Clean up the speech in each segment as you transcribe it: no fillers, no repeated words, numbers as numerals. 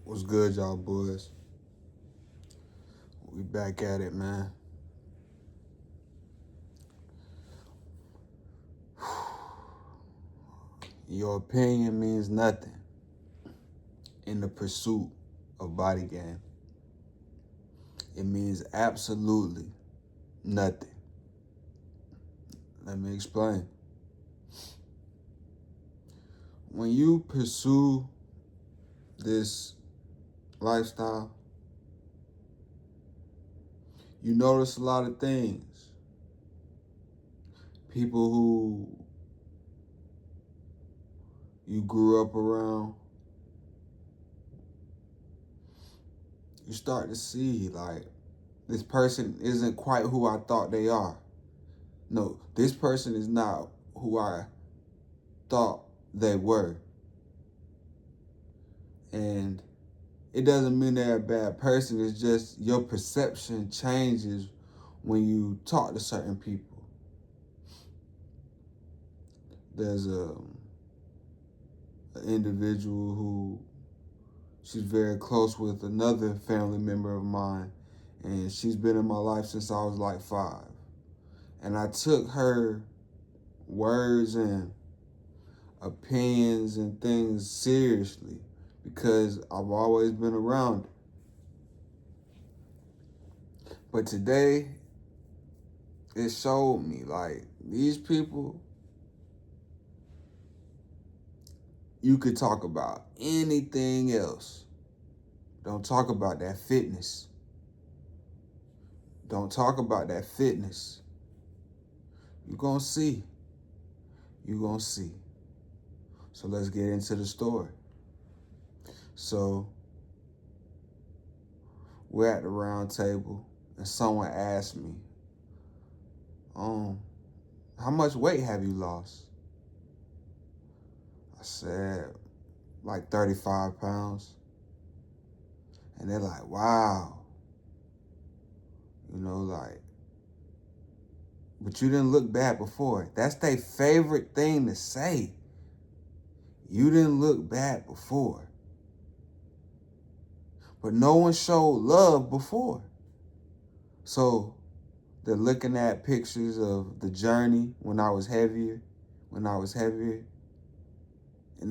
What's good, y'all boys? We back at it, man. Your opinion means nothing in the pursuit of body game. It means absolutely nothing. Let me explain. When you pursue this lifestyle, you notice a lot of things. People who you grew up around, you start to see like, this person isn't quite who I thought they are. No, this person is not who I thought they were. And it doesn't mean they're a bad person. It's just your perception changes when you talk to certain people. There's an individual who she's very close with another family member of mine, and she's been in my life since I was like 5. And I took her words and opinions and things seriously because I've always been around her. But today, it showed me like these people, you could talk about anything else. Don't talk about that fitness. Don't talk about that fitness. You're gonna see. You're gonna see. So let's get into the story. So we're at the round table and someone asked me, how much weight have you lost? I said, like 35 pounds. And they're like, wow. You know, like, but you didn't look bad before. That's their favorite thing to say. You didn't look bad before. But no one showed love before. So they're looking at pictures of the journey when I was heavier, and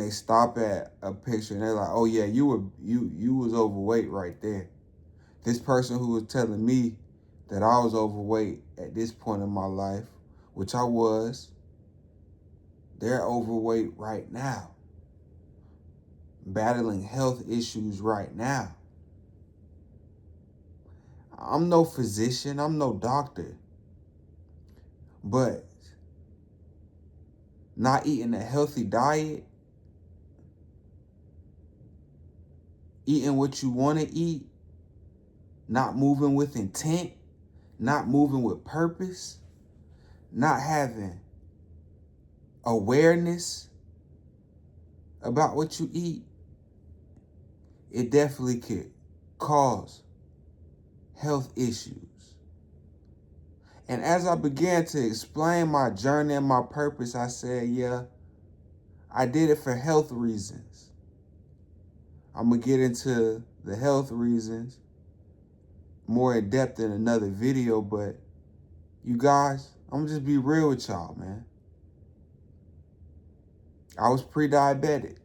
they stop at a picture and they're like, oh yeah, you was overweight right there. This person who was telling me that I was overweight at this point in my life, which I was, they're overweight right now, battling health issues right now. I'm no physician, I'm no doctor, but not eating a healthy diet, eating what you want to eat, not moving with intent, not moving with purpose, not having awareness about what you eat, it definitely could cause health issues. And as I began to explain my journey and my purpose, I said, yeah, I did it for health reasons. I'm going to get into the health reasons more in depth in another video, but you guys, I'm going to just be real with y'all, man. I was pre-diabetic.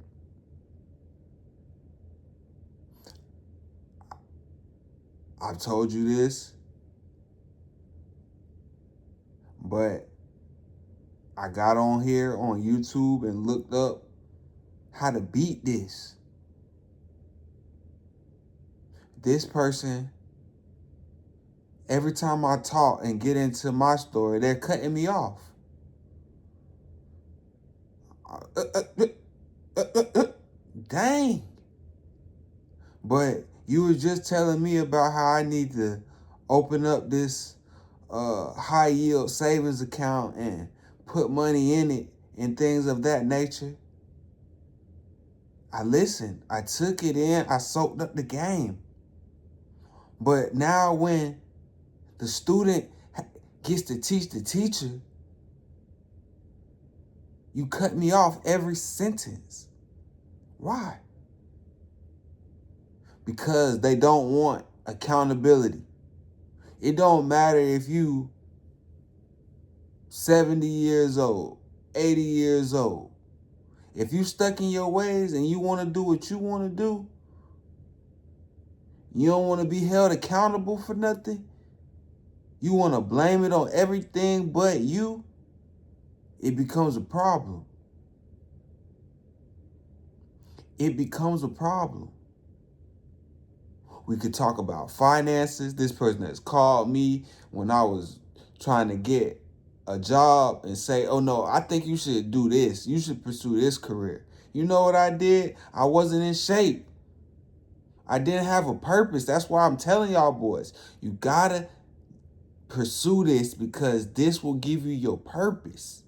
I've told you this, but I got on here on YouTube and looked up how to beat this. This person, every time I talk and get into my story, they're cutting me off. Dang. But you were just telling me about how I need to open up this high yield savings account and put money in it and things of that nature. I listened, I took it in, I soaked up the game. But now when the student gets to teach the teacher, you cut me off every sentence. Why? because they don't want accountability. It don't matter if you 70 years old, 80 years old. If you stuck in your ways and you want to do what you want to do, you don't want to be held accountable for nothing, you want to blame it on everything but you, it becomes a problem. It becomes a problem. We could talk about finances. This person has called me when I was trying to get a job and say, oh no, I think you should do this. You should pursue this career. You know what I did? I wasn't in shape. I didn't have a purpose. That's why I'm telling y'all boys, you gotta pursue this because this will give you your purpose.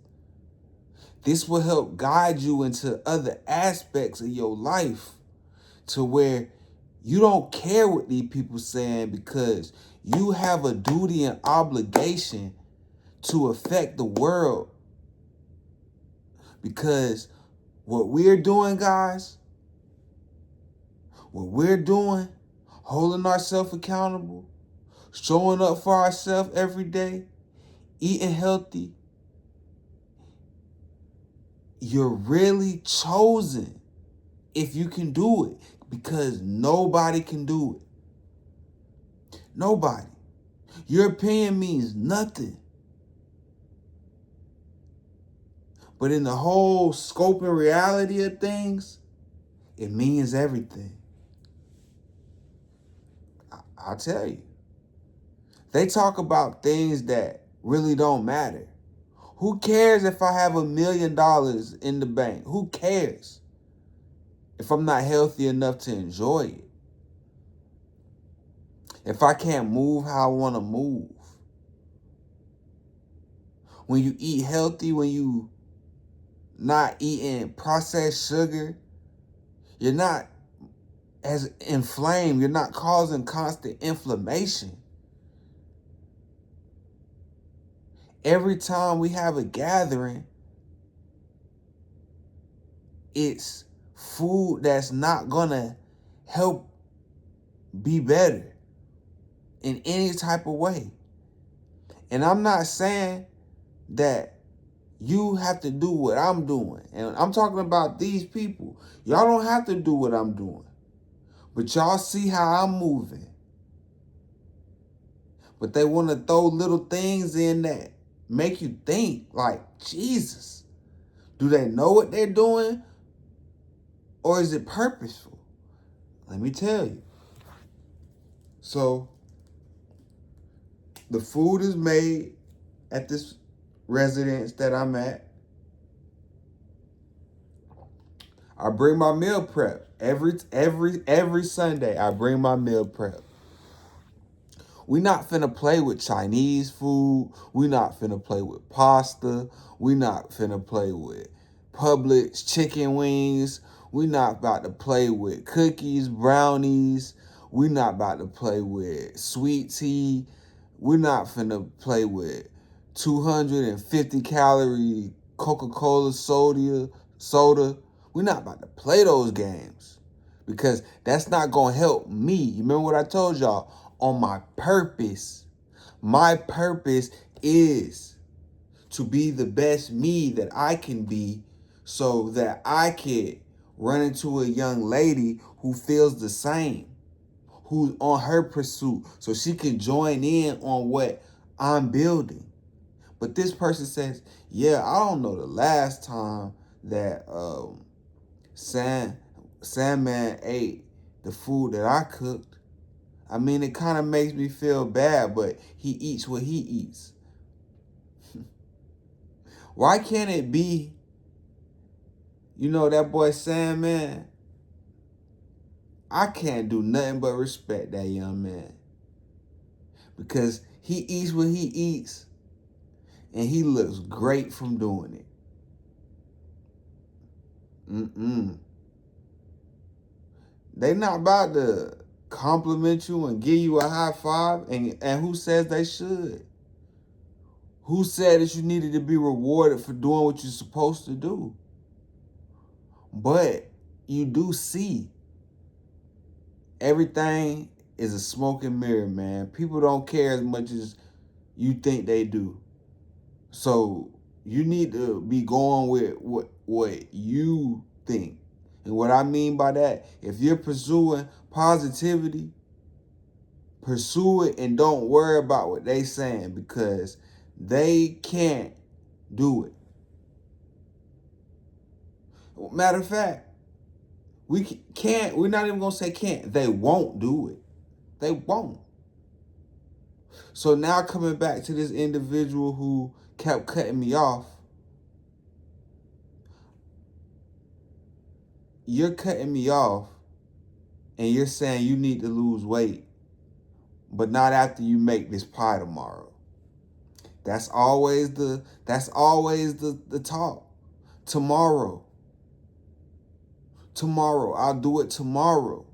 This will help guide you into other aspects of your life to where you don't care what these people saying because you have a duty and obligation to affect the world. Because what we're doing, guys, what we're doing, holding ourselves accountable, showing up for ourselves every day, eating healthy, you're really chosen if you can do it because nobody can do it. Nobody. Your opinion means nothing. But in the whole scope and reality of things, it means everything. I'll tell you. They talk about things that really don't matter. Who cares if I have $1 million in the bank? Who cares if I'm not healthy enough to enjoy it? If I can't move how I want to move? When you eat healthy, when you not eating processed sugar, you're not as inflamed. You're not causing constant inflammation. Every time we have a gathering, it's food that's not gonna help be better in any type of way. And I'm not saying that you have to do what I'm doing. And I'm talking about these people. Y'all don't have to do what I'm doing. But y'all see how I'm moving. But they want to throw little things in that make you think like, Jesus, do they know what they're doing? Or is it purposeful? Let me tell you. So, the food is made at this residence that I'm at. I bring my meal prep. Every Sunday, I bring my meal prep. We not finna play with Chinese food. We not finna play with pasta. We not finna play with Publix chicken wings. We not about to play with cookies, brownies. We not about to play with sweet tea. We not finna play with 250 calorie Coca-Cola soda. We not about to play those games because that's not gonna help me. You remember what I told y'all? On my purpose. My purpose is to be the best me that I can be so that I can run into a young lady who feels the same, who's on her pursuit, so she can join in on what I'm building. But this person says, yeah, I don't know the last time that Sandman ate the food that I cooked. I mean, it kind of makes me feel bad, but he eats what he eats. Why can't it be, that boy Sandman? I can't do nothing but respect that young man. Because he eats what he eats, and he looks great from doing it. They not about to compliment you and give you a high five, and who says they should? Who said that you needed to be rewarded for doing what you're supposed to do? But you do see Everything is a smoke and mirror, man. People don't care as much as you think they do. So you need to be going with what you think. And what I mean by that, if you're pursuing positivity, pursue it and don't worry about what they saying, because they can't do it. Matter of fact, we're not even gonna say can't. They won't do it. They won't. So now coming back to this individual who kept cutting me off, you're cutting me off and you're saying you need to lose weight, but not after you make this pie tomorrow. That's always the talk. Tomorrow. Tomorrow. I'll do it tomorrow.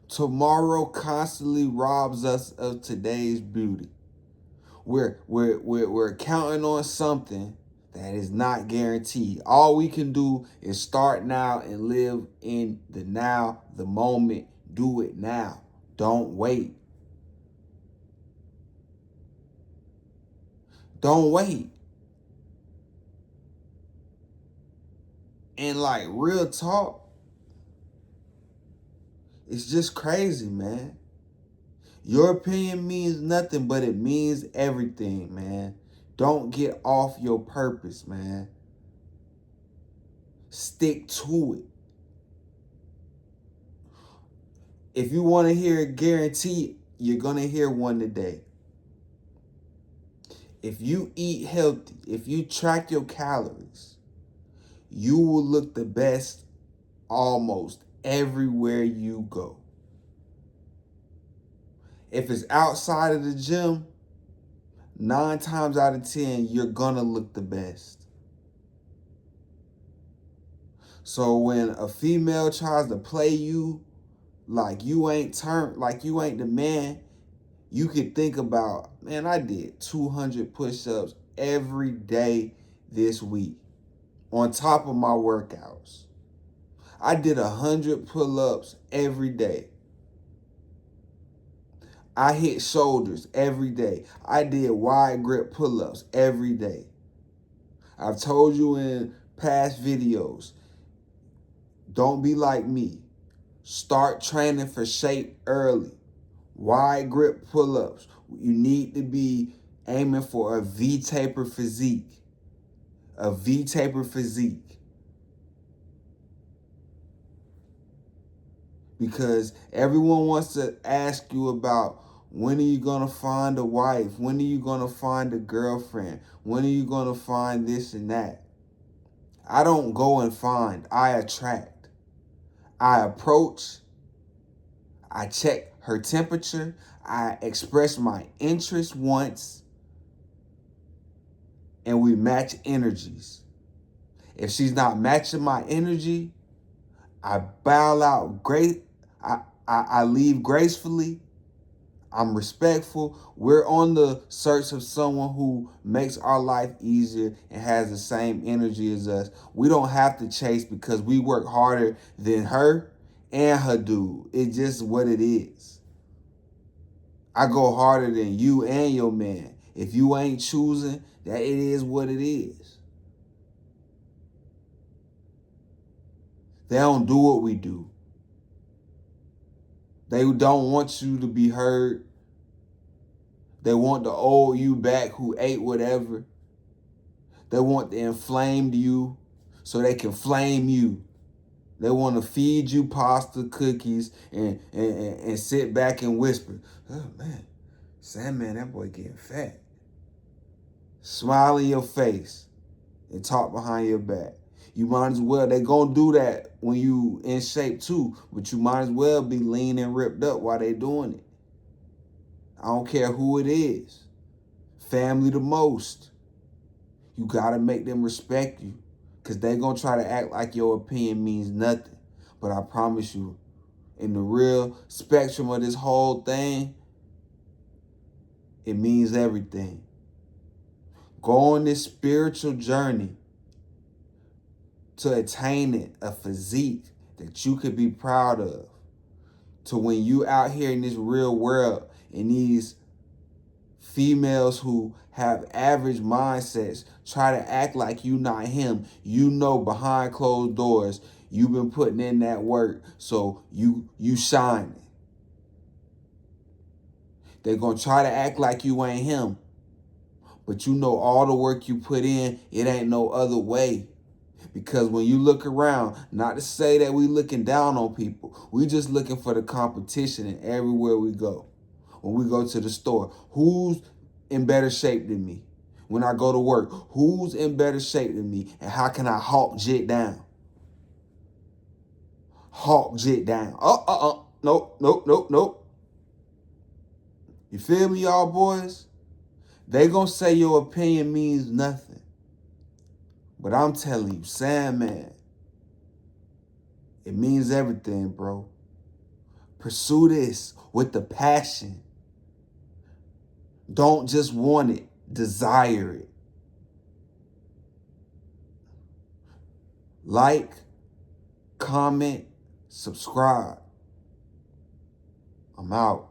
Tomorrow constantly robs us of today's beauty. We're counting on something that is not guaranteed. All we can do is start now and live in the now, the moment. Do it now. Don't wait. Don't wait. And like real talk, it's just crazy, man. Your opinion means nothing, but it means everything, man. Don't get off your purpose, man. Stick to it. If you want to hear a guarantee, you're going to hear one today. If you eat healthy, if you track your calories, you will look the best almost everywhere you go. If it's outside of the gym, 9 times out of 10, you're going to look the best. So when a female tries to play you like you ain't the man, you could think about, man, I did 200 push-ups every day this week on top of my workouts. I did 100 pull-ups every day. I hit shoulders every day. I did wide grip pull-ups every day. I've told you in past videos, don't be like me. Start training for shape early. Wide grip pull-ups. You need to be aiming for a V-taper physique. A V-taper physique. Because everyone wants to ask you about, when are you going to find a wife? When are you going to find a girlfriend? When are you going to find this and that? I don't go and find. I attract. I approach. I check her temperature. I express my interest once. And we match energies. If she's not matching my energy, I bow out great. I leave gracefully. I'm respectful. We're on the search of someone who makes our life easier and has the same energy as us. We don't have to chase because we work harder than her and her dude. It's just what it is. I go harder than you and your man. If you ain't choosing, that it is what it is. They don't do what we do. They don't want you to be heard. They want the old you back who ate whatever. They want the inflamed you so they can flame you. They want to feed you pasta, cookies, and sit back and whisper, oh man, Sandman, that boy getting fat. Smile in your face and talk behind your back. You might as well, they gonna do that when you in shape too, but you might as well be lean and ripped up while they doing it. I don't care who it is. Family the most. You gotta make them respect you, because they gonna try to act like your opinion means nothing. But I promise you, in the real spectrum of this whole thing, it means everything. Go on this spiritual journey to attaining a physique that you could be proud of, to when you out here in this real world and these females who have average mindsets try to act like you not him, you know behind closed doors you've been putting in that work, so you shining. They're gonna try to act like you ain't him, but you know all the work you put in, it ain't no other way. Because when you look around, not to say that we looking down on people, we just looking for the competition in everywhere we go. When we go to the store, who's in better shape than me? When I go to work, who's in better shape than me? And how can I hawk jit down? Hawk jit down. Nope, nope, nope, nope. You feel me, y'all boys? They gonna say your opinion means nothing. But I'm telling you, Sandman, it means everything, bro. Pursue this with the passion. Don't just want it, desire it. Like, comment, subscribe. I'm out.